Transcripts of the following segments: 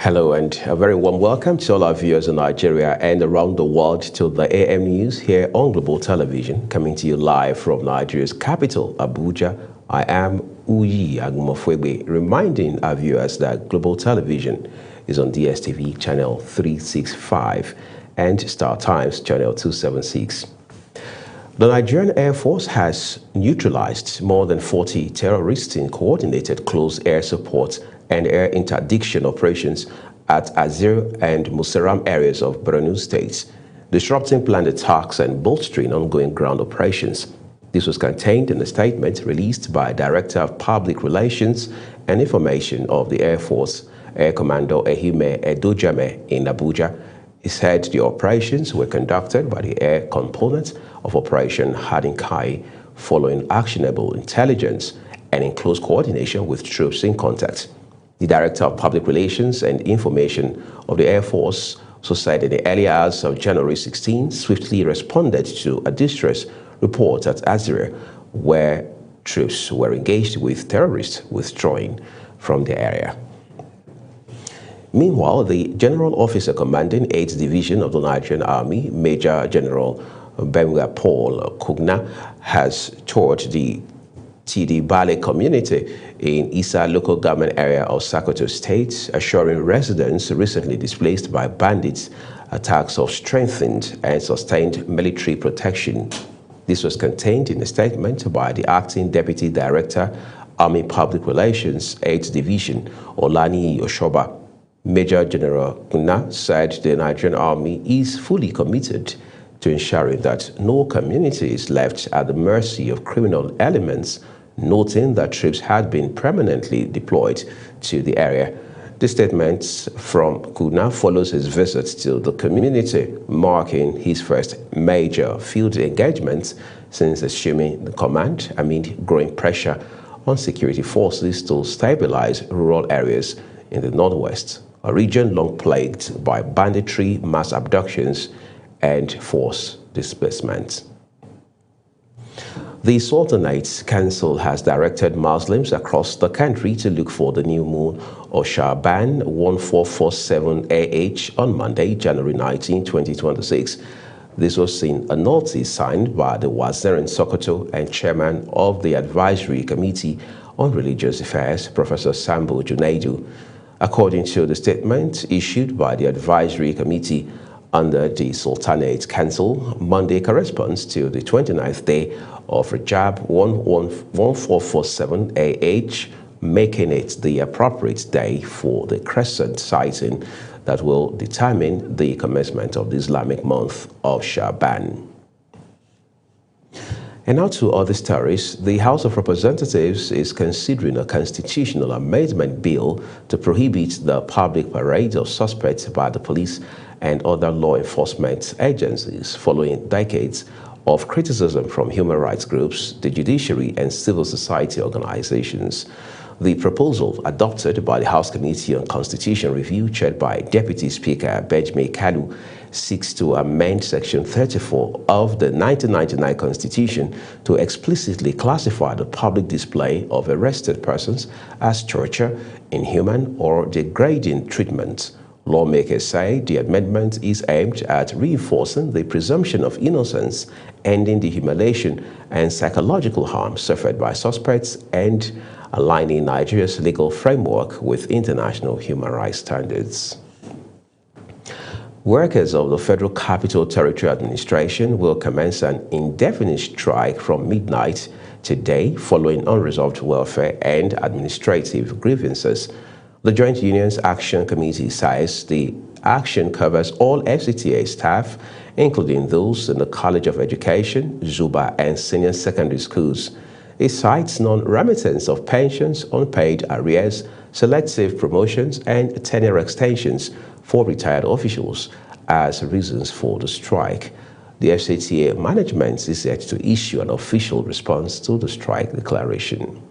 Hello and a very warm welcome to all our viewers in Nigeria and around the world to the AM News here on Global Television, coming to you live from Nigeria's capital, Abuja. I am Uyi Agumofwebe, reminding our viewers that Global Television is on DSTV channel 365 and Star Times channel 276. The Nigerian Air Force has neutralized more than 40 terrorists in coordinated close air support and air interdiction operations at Azir and Musaram areas of Borno State, disrupting planned attacks and bolstering ongoing ground operations. This was contained in a statement released by Director of Public Relations and Information of the Air Force, Air Commodore Ehime Edojame in Abuja. He said the operations were conducted by the air component of Operation Hadinkai, following actionable intelligence and in close coordination with troops in contact. The Director of Public Relations and Information of the Air Force also said in the early hours of January 16 swiftly responded to a distress report at Azir, where troops were engaged with terrorists withdrawing from the area. Meanwhile, the General Officer commanding 8th Division of the Nigerian Army, Major General Benga Paul Kugna, has toured the Tidi Bale community in Isa local government area of Sokoto State, assuring residents recently displaced by bandits attacks of strengthened and sustained military protection. This was contained in a statement by the Acting Deputy Director, Army Public Relations, 8th Division, Olani Yoshoba. Major General Kuna said the Nigerian Army is fully committed to ensuring that no community is left at the mercy of criminal elements, noting that troops had been permanently deployed to the area. The statement from Kuna follows his visit to the community, marking his first major field engagement since assuming the command amid growing pressure on security forces to stabilize rural areas in the northwest, a region long plagued by banditry, mass abductions, and forced displacement. The Sultanate Council has directed Muslims across the country to look for the new moon of Sha'ban 1447 AH on Monday, January 19, 2026. This was in a notice signed by the Wazir in Sokoto and Chairman of the Advisory Committee on Religious Affairs, Professor Sambo Junaidu. According to the statement issued by the Advisory Committee under the Sultanate Council, Monday corresponds to the 29th day of Rajab 1447 AH, making it the appropriate day for the crescent sighting that will determine the commencement of the Islamic month of Sha'ban. And now to other stories. The House of Representatives is considering a constitutional amendment bill to prohibit the public parade of suspects by the police and other law enforcement agencies following decades of criticism from human rights groups, the judiciary, and civil society organizations. The proposal, adopted by the House Committee on Constitution Review, chaired by Deputy Speaker Benjamin Kalu, seeks to amend Section 34 of the 1999 Constitution to explicitly classify the public display of arrested persons as torture, inhuman, or degrading treatment. Lawmakers say the amendment is aimed at reinforcing the presumption of innocence, ending the humiliation and psychological harm suffered by suspects, and aligning Nigeria's legal framework with international human rights standards. Workers of the Federal Capital Territory Administration will commence an indefinite strike from midnight today following unresolved welfare and administrative grievances. The Joint Unions Action Committee says the action covers all FCTA staff, including those in the College of Education, Zuba, and senior secondary schools. It cites non-remittance of pensions, unpaid arrears, selective promotions, and tenure extensions for retired officials as reasons for the strike. The FCTA management is set to issue an official response to the strike declaration.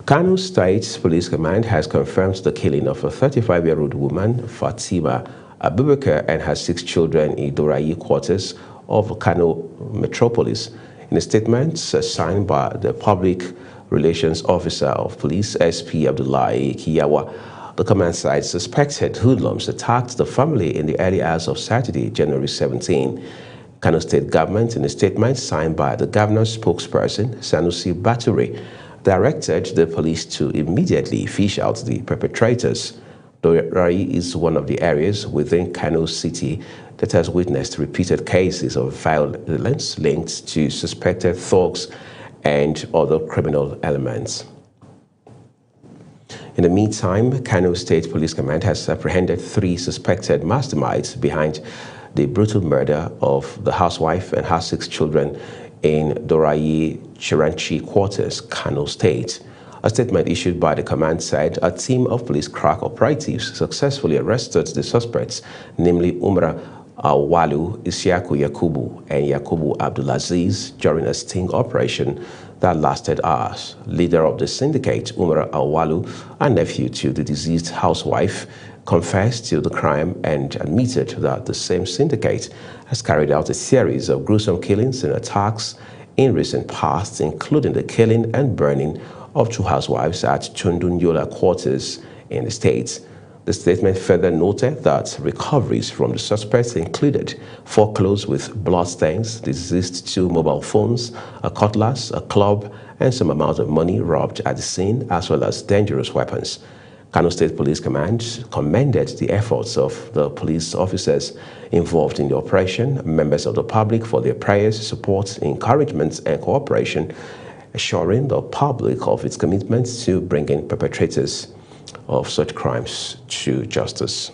Kano State Police Command has confirmed the killing of a 35-year-old woman, Fatima Abubakar, and her 6 children in Dorayi quarters of Kano Metropolis. In a statement signed by the Public Relations Officer of Police SP Abdullahi Kiyawa. The command side suspected hoodlums attacked the family in the early hours of Saturday, January 17. Kano State government, in a statement signed by the governor's spokesperson, Sanusi Baturi, directed the police to immediately fish out the perpetrators. Dorai is one of the areas within Kano City that has witnessed repeated cases of violence linked to suspected thugs and other criminal elements. In the meantime, Kano State Police Command has apprehended 3 suspected masterminds behind the brutal murder of the housewife and her 6 children in Dorayi Chiranchi quarters, Kano State. A statement issued by the command said a team of police crack operatives successfully arrested the suspects, namely Umar Awalu, Isiaku Yakubu, and Yakubu Abdulaziz during a sting operation that lasted hours. Leader of the syndicate, Umar Awalu, a nephew to the deceased housewife, confessed to the crime and admitted that the same syndicate has carried out a series of gruesome killings and attacks in recent past, including the killing and burning of 2 housewives at Chundunyola quarters in the state. The statement further noted that recoveries from the suspects included 4 clothes with bloodstains, deceased 2 mobile phones, a cutlass, a club, and some amount of money robbed at the scene, as well as dangerous weapons. Kano State Police Command commended the efforts of the police officers involved in the operation, members of the public for their prayers, support, encouragement, and cooperation, assuring the public of its commitment to bringing perpetrators of such crimes to justice.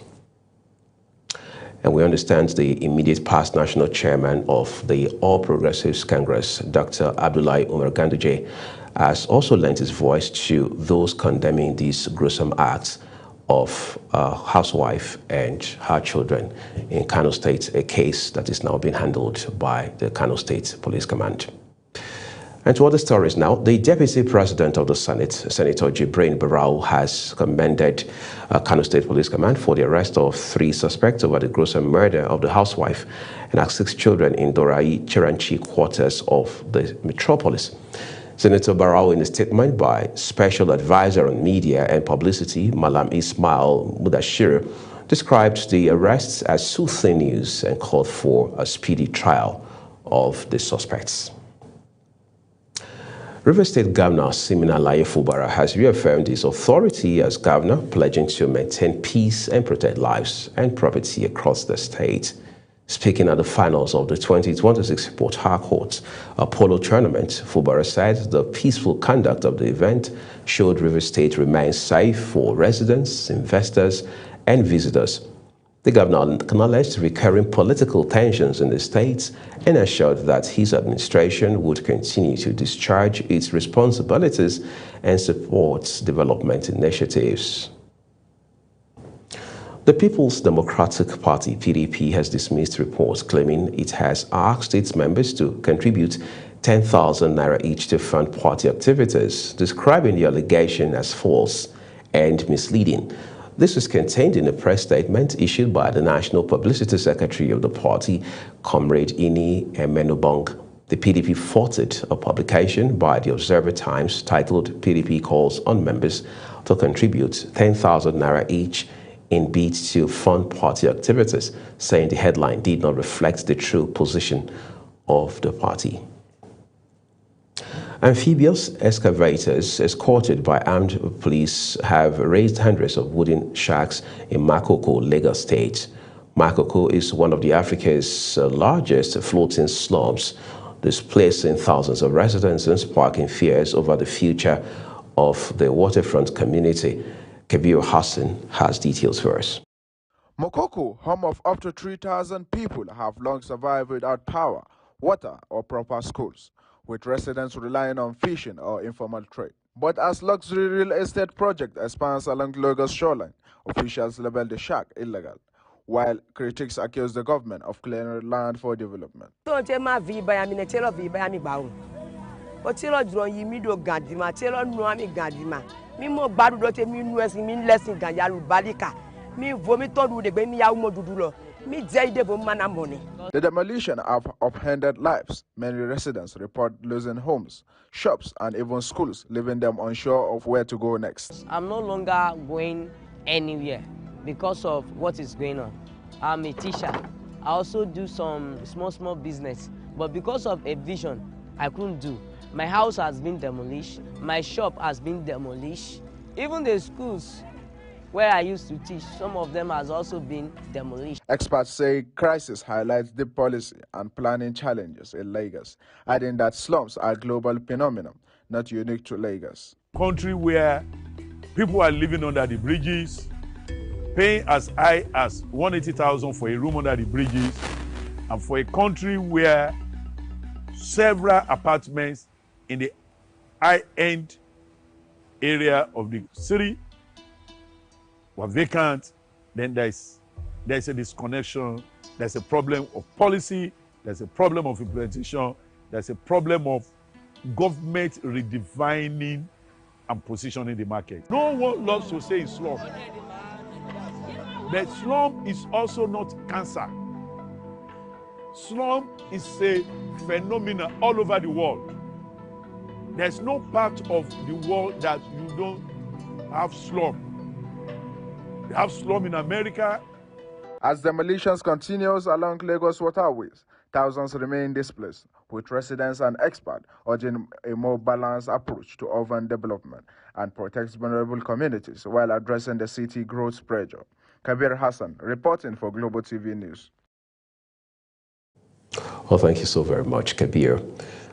And we understand the immediate past national chairman of the All Progressives Congress, Dr. Abdullahi Umar Ganduje, has also lent his voice to those condemning these gruesome acts of a housewife and her children in Kano State, a case that is now being handled by the Kano State Police Command. And to other stories now, the Deputy President of the Senate, Senator Jibrin Barau, has commended Kano State Police Command for the arrest of 3 suspects over the gruesome murder of the housewife and her 6 children in Dorai Chiranchi quarters of the metropolis. Senator Barau, in a statement by Special Advisor on Media and Publicity, Malam Ismail Mudashir, described the arrests as soothing news and called for a speedy trial of the suspects. River State Governor Siminalayi Fubara has reaffirmed his authority as governor, pledging to maintain peace and protect lives and property across the state. Speaking at the finals of the 2026 Port Harcourt polo tournament, Fubara said the peaceful conduct of the event showed River State remains safe for residents, investors, and visitors. The governor acknowledged recurring political tensions in the state and assured that his administration would continue to discharge its responsibilities and support development initiatives. The People's Democratic Party, PDP, has dismissed reports claiming it has asked its members to contribute 10,000 naira each to fund party activities, describing the allegation as false and misleading. This is contained in a press statement issued by the National Publicity Secretary of the party, Comrade Ini Emenubong. The PDP faulted a publication by the Observer Times titled "PDP Calls on Members to Contribute 10,000 naira each in bid to fund party activities," saying the headline did not reflect the true position of the party. Amphibious excavators escorted by armed police have raised hundreds of wooden shacks in Makoko, Lagos State. Makoko is one of Africa's largest floating slums, displacing thousands of residents and sparking fears over the future of the waterfront community. Kabir Hassan has details for us. Makoko, home of up to 3,000 people, have long survived without power, water, or proper schools, with residents relying on fishing or informal trade. But as luxury real estate project expands along Lagos shoreline, officials label the shack illegal, while critics accuse the government of clearing land for development. The demolition have upended lives. Many residents report losing homes, shops, and even schools, leaving them unsure of where to go next. I'm no longer going anywhere because of what is going on. I'm a teacher. I also do some small business, but because of eviction, I couldn't do. My house has been demolished. My shop has been demolished. Even the schools where I used to teach, some of them has also been demolished. Experts say crisis highlights the policy and planning challenges in Lagos, adding that slums are a global phenomenon, not unique to Lagos. Country where people are living under the bridges, paying as high as 180,000 for a room under the bridges, and for a country where several apartments in the high-end area of the city were vacant, then there's a disconnection, there's a problem of policy, there's a problem of implementation, there's a problem of government redefining and positioning the market. No one loves to say it's slum. But slum is also not cancer. Slum is a phenomenon all over the world. There's no part of the world that you don't have slum. They have slum in America. As demolitions continues along Lagos waterways, thousands remain displaced, with residents and experts urging a more balanced approach to urban development and protect vulnerable communities while addressing the city growth pressure. Kabir Hassan, reporting for Global TV News. Well, thank you so very much, Kabir.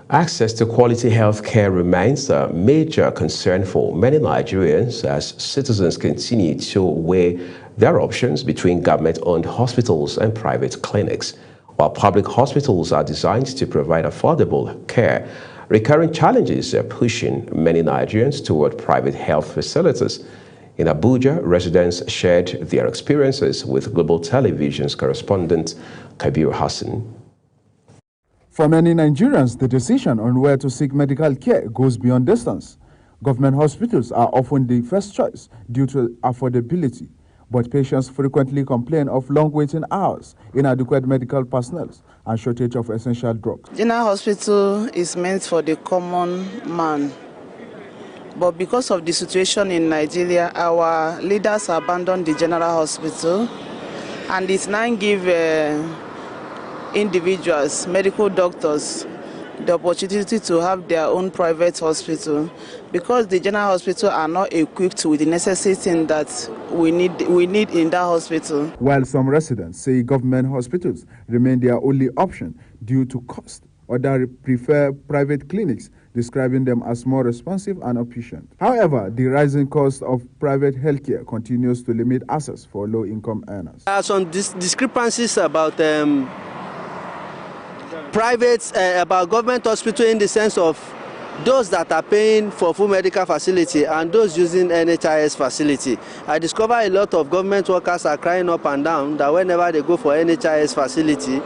Access to quality health care remains a major concern for many Nigerians as citizens continue to weigh their options between government-owned hospitals and private clinics. While public hospitals are designed to provide affordable care, recurring challenges are pushing many Nigerians toward private health facilities. In Abuja, residents shared their experiences with Global Television's correspondent Kabir Hassan. For many Nigerians, the decision on where to seek medical care goes beyond distance. Government hospitals are often the first choice due to affordability, but patients frequently complain of long waiting hours, inadequate medical personnel, and shortage of essential drugs. General hospital is meant for the common man, but because of the situation in Nigeria, our leaders abandoned the general hospital, and it now gives individuals, medical doctors, the opportunity to have their own private hospital, because the general hospital are not equipped with the necessary thing that we need in that hospital. While some residents say government hospitals remain their only option due to cost, others prefer private clinics, describing them as more responsive and efficient. However, the rising cost of private healthcare continues to limit access for low-income earners. There are some discrepancies about about government hospital in the sense of those that are paying for full medical facility and those using NHIS facility. I discover a lot of government workers are crying up and down that whenever they go for NHIS facility,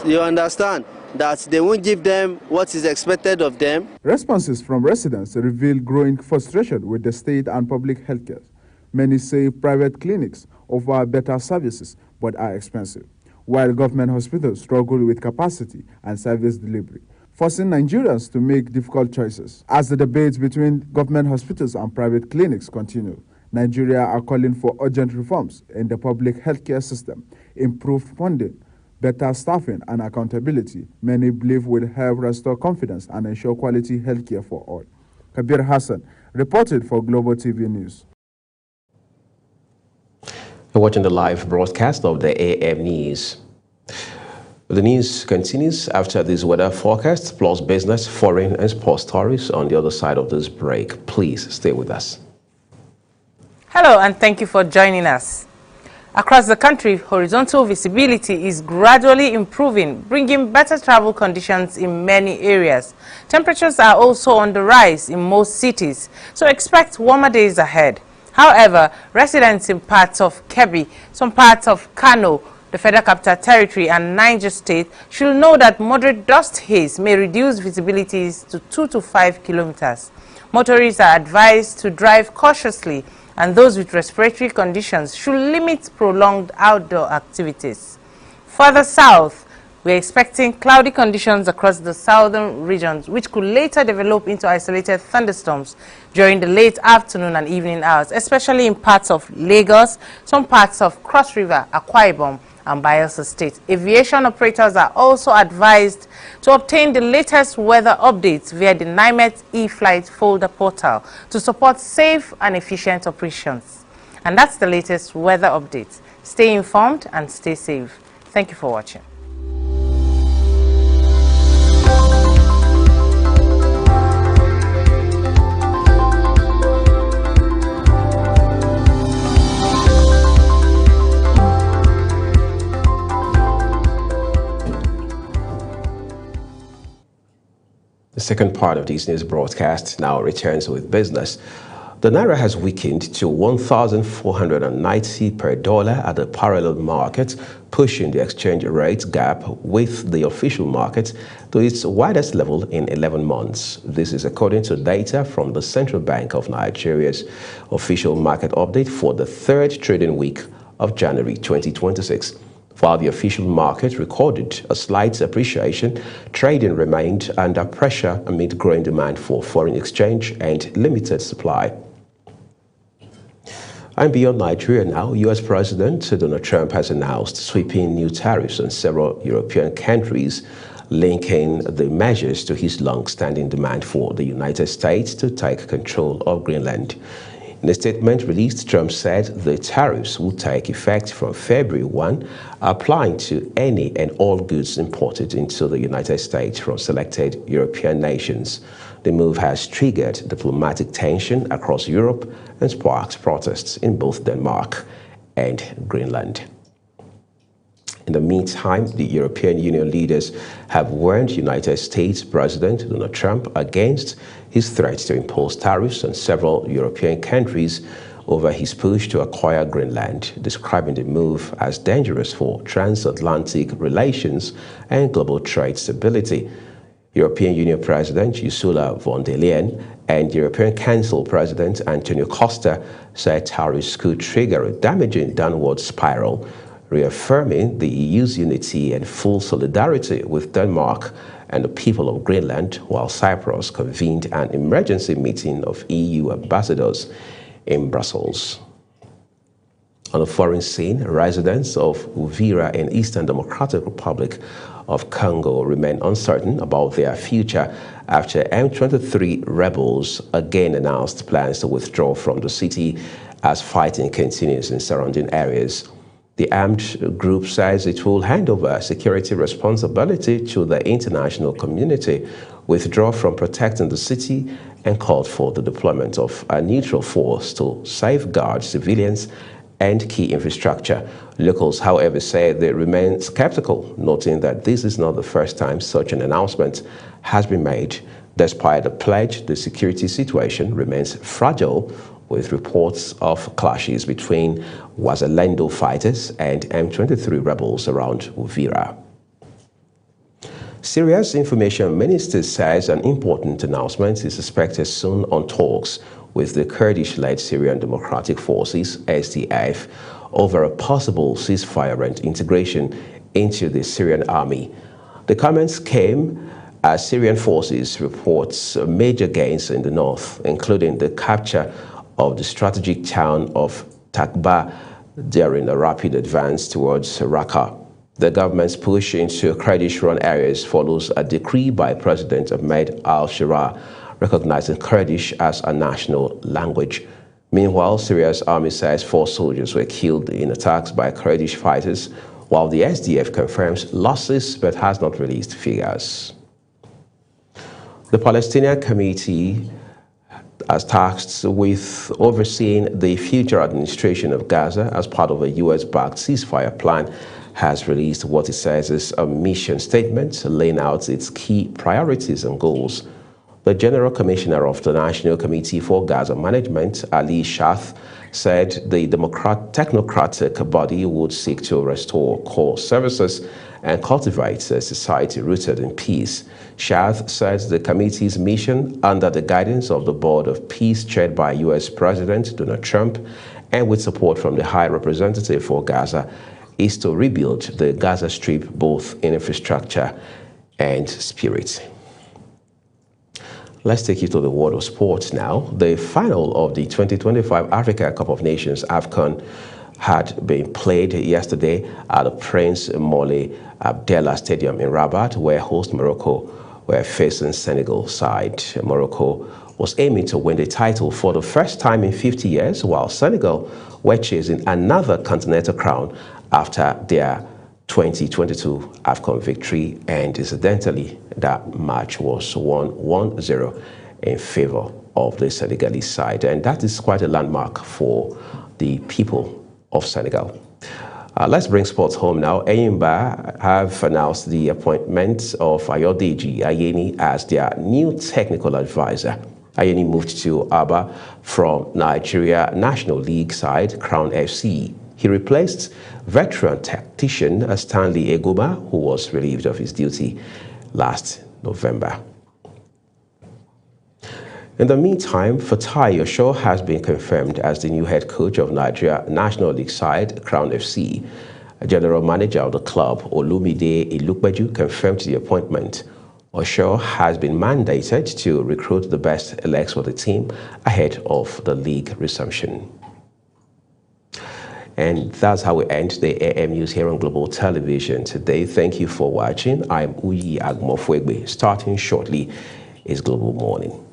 you understand that they won't give them what is expected of them. Responses from residents reveal growing frustration with the state and public healthcare. Many say private clinics offer better services but are expensive, while government hospitals struggle with capacity and service delivery, forcing Nigerians to make difficult choices. As the debates between government hospitals and private clinics continue, Nigeria are calling for urgent reforms in the public healthcare system, improved funding, better staffing and accountability. Many believe will help restore confidence and ensure quality healthcare for all. Kabir Hassan reported for Global TV News. You're watching the live broadcast of the AM News. The news continues after this weather forecast, plus business, foreign and sports stories on the other side of this break. Please stay with us. Hello and thank you for joining us. Across the country, horizontal visibility is gradually improving, bringing better travel conditions in many areas. Temperatures are also on the rise in most cities, so expect warmer days ahead. However, residents in parts of Kebbi, some parts of Kano, the Federal Capital Territory and Niger State should know that moderate dust haze may reduce visibilities to 2 to 5 kilometers. Motorists are advised to drive cautiously, and those with respiratory conditions should limit prolonged outdoor activities. Further south, we're expecting cloudy conditions across the southern regions, which could later develop into isolated thunderstorms during the late afternoon and evening hours, especially in parts of Lagos, some parts of Cross River, Akwa Ibom, and Bayelsa State. Aviation operators are also advised to obtain the latest weather updates via the NIMET eFlight folder portal to support safe and efficient operations. And that's the latest weather update. Stay informed and stay safe. Thank you for watching. The second part of this news broadcast now returns with business. The Naira has weakened to 1,490 per dollar at the parallel market, pushing the exchange rate gap with the official market to its widest level in 11 months. This is according to data from the Central Bank of Nigeria's official market update for the third trading week of January 2026. While the official market recorded a slight appreciation, trading remained under pressure amid growing demand for foreign exchange and limited supply. And beyond Nigeria now, U.S. President Donald Trump has announced sweeping new tariffs on several European countries, linking the measures to his long-standing demand for the United States to take control of Greenland. In a statement released, Trump said the tariffs will take effect from February 1, applying to any and all goods imported into the United States from selected European nations. The move has triggered diplomatic tension across Europe and sparked protests in both Denmark and Greenland. In the meantime, the European Union leaders have warned United States President Donald Trump against his threat to impose tariffs on several European countries over his push to acquire Greenland, describing the move as dangerous for transatlantic relations and global trade stability. European Union President Ursula von der Leyen and European Council President Antonio Costa said tariffs could trigger a damaging downward spiral, reaffirming the EU's unity and full solidarity with Denmark and the people of Greenland, while Cyprus convened an emergency meeting of EU ambassadors in Brussels. On the foreign scene, residents of Uvira in Eastern Democratic Republic of Congo remain uncertain about their future after M23 rebels again announced plans to withdraw from the city as fighting continues in surrounding areas. The armed group says it will hand over security responsibility to the international community, withdraw from protecting the city, and called for the deployment of a neutral force to safeguard civilians and key infrastructure. Locals, however, say they remain skeptical, noting that this is not the first time such an announcement has been made. Despite the pledge, the security situation remains fragile, with reports of clashes between Wazalendo fighters and M23 rebels around Uvira. Syria's information minister says an important announcement is expected soon on talks with the Kurdish-led Syrian Democratic Forces, SDF, over a possible ceasefire and integration into the Syrian army. The comments came as Syrian forces reports major gains in the north, including the capture of the strategic town of Takba during a rapid advance towards Raqqa. The government's push into Kurdish-run areas follows a decree by President Ahmed al-Shara recognizing Kurdish as a national language. Meanwhile, Syria's army says 4 soldiers were killed in attacks by Kurdish fighters, while the SDF confirms losses but has not released figures. The Palestinian Committee, as tasked with overseeing the future administration of Gaza as part of a U.S.-backed ceasefire plan, has released what it says is a mission statement laying out its key priorities and goals. The General Commissioner of the National Committee for Gaza Management, Ali Shath, said the technocratic body would seek to restore core services and cultivate a society rooted in peace. Shath says the committee's mission, under the guidance of the Board of Peace chaired by U.S. President Donald Trump and with support from the High Representative for Gaza, is to rebuild the Gaza Strip both in infrastructure and spirit. Let's take you to the world of sports now. The final of the 2025 Africa Cup of Nations AFCON had been played yesterday at the Prince Moulay Abdallah Stadium in Rabat, where host Morocco were facing Senegal side. Morocco was aiming to win the title for the first time in 50 years, while Senegal were chasing another continental crown after their 2022 AFCON victory, and incidentally, that match was won 1-0 in favor of the Senegalese side, and that is quite a landmark for the people of Senegal. Let's bring sports home now. Enyimba have announced the appointment of Ayodeji Ayeni as their new technical advisor. Ayeni moved to Aba from Nigeria National League side Crown FC. He replaced veteran tactician Stanley Egoma, who was relieved of his duty last November. In the meantime, Fatai Osho has been confirmed as the new head coach of Nigeria National League side Crown FC. General manager of the club, Olumide Ilukpeju, confirmed the appointment. Osho has been mandated to recruit the best elects for the team ahead of the league resumption. And that's how we end the AM News here on Global Television today. Thank you for watching. I'm Uyi Agmofwegbe. Starting shortly is Global Morning.